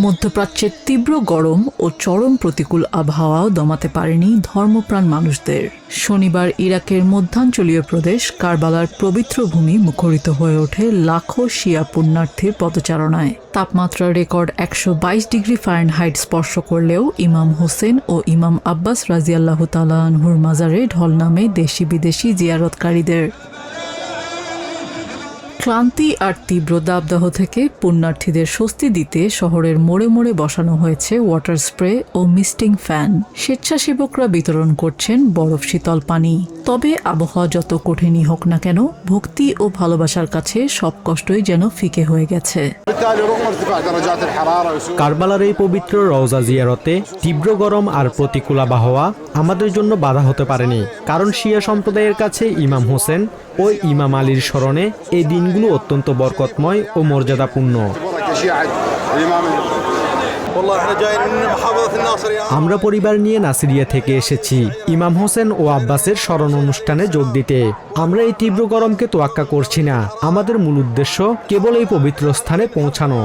মধ্যপ্রাচ্যের তীব্র গরম ও চরম প্রতিকূল আবহাওয়াও দমাতে পারেনি ধর্মপ্রাণ মানুষদের। শনিবার ইরাকের মধ্যাঞ্চলীয় প্রদেশ কারবালার পবিত্র ভূমি মুখরিত হয়ে ওঠে লাখো শিয়া পুণ্যার্থীর পদচারণায়। তাপমাত্রার রেকর্ড ১২২ ডিগ্রি ফারেনহাইট স্পর্শ করলেও ইমাম হোসেন ও ইমাম আব্বাস রাজিয়াল্লাহু তাআলা আনহুর মাজারে ঢল নামে দেশি বিদেশি জিয়ারতকারীদের। ক্লান্তি আর তীব্র দাবদাহ থেকে পুণ্যার্থীদের স্বস্তি দিতে শহরের মোড়ে মোড়ে বসানো হয়েছে ওয়াটার স্প্রে ও মিস্টিং ফ্যান। স্বেচ্ছাসেবকরা বিতরণ করছেন বরফ শীতল পানি। তবে আবহাওয়া যত কঠিনই হোক না কেন, ভক্তি ও ভালোবাসার কাছে সব কষ্টই যেন ফিকে হয়ে গেছে। কারবালার এই পবিত্র রওজা জিয়ারতে তীব্র গরম আর প্রতিকূল আবহাওয়া আমাদের জন্য বাধা হতে পারেনি, কারণ শিয়া সম্প্রদায়ের কাছে ইমাম হোসেন ও ইমাম আলীর স্মরণে এই দিনগুলো অত্যন্ত বরকতময় ও মর্যাদাপূর্ণ। আমরা পরিবার নিয়ে নাসিরিয়া থেকে এসেছি ইমাম হোসেন ও আব্বাসের স্মরণ অনুষ্ঠানে যোগ দিতে। আমরা এই তীব্র গরমকে তোয়াক্কা করছি না, আমাদের মূল উদ্দেশ্য কেবল এই পবিত্র স্থানে পৌঁছানো।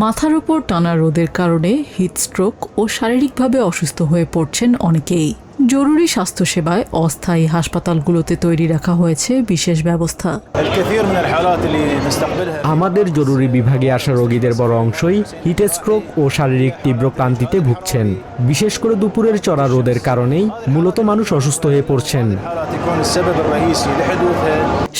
মাথার উপর টানা রোদের কারণে হিটস্ট্রোক ও শারীরিকভাবে অসুস্থ হয়ে পড়ছেন অনেকেই। জরুরি স্বাস্থ্যসেবায় অস্থায়ী হাসপাতালগুলোতে তৈরি রাখা হয়েছে বিশেষ ব্যবস্থা। আমাদের জরুরি বিভাগে আসা রোগীদের বড় অংশই হিটস্ট্রোক ও শারীরিক তীব্র ক্লান্তিতে ভুগছেন। বিশেষ করে দুপুরের চড়া রোদের কারণেই মূলত মানুষ অসুস্থ হয়ে পড়ছেন।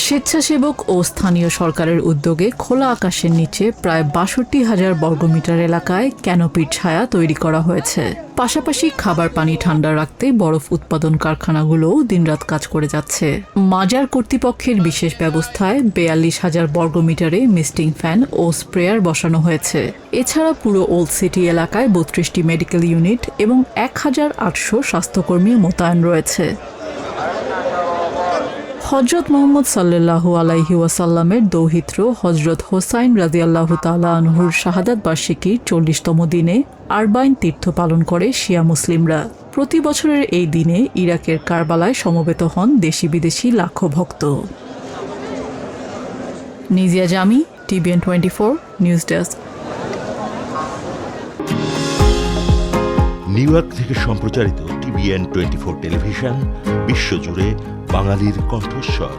স্বেচ্ছাসেবক ও স্থানীয় সরকারের উদ্যোগে খোলা আকাশের নিচে প্রায় ৬২,০০০ বর্গমিটার এলাকায় ক্যানোপির ছায়া তৈরি করা হয়েছে। পাশাপাশি খাবার পানি ঠান্ডা রাখতে বরফ উৎপাদন কারখানাগুলোও দিনরাত কাজ করে যাচ্ছে। মাজার কর্তৃপক্ষের বিশেষ ব্যবস্থায় ৪২,০০০ বর্গমিটারে মিস্টিং ফ্যান ও স্প্রেয়ার বসানো হয়েছে। এছাড়া পুরো ওল্ড সিটি এলাকায় ৩২টি মেডিকেল ইউনিট এবং ১,৮০০ স্বাস্থ্যকর্মী মোতায়েন রয়েছে। হজরত মুহাম্মদ সাল্লাল্লাহু আলাইহি ওয়াসাল্লামের দৌহিত্র হজরত হোসাইন রাদিয়াল্লাহু তাআলা আনহুর শাহাদাত বার্ষিকীর ৪০তম দিনে আরবাইন তীর্থ পালন করে শিয়া মুসলিমরা। প্রতি বছরের এই দিনে ইরাকের কারবালায় সমবেত হন দেশি বিদেশি লাখো ভক্ত। Nijia Jami, TBN 24 news desk. New York থেকে সম্প্রচারিত টিবিএন 24 টেলিভিশন বিশ্বজুড়ে বাঙালির কণ্ঠস্বর।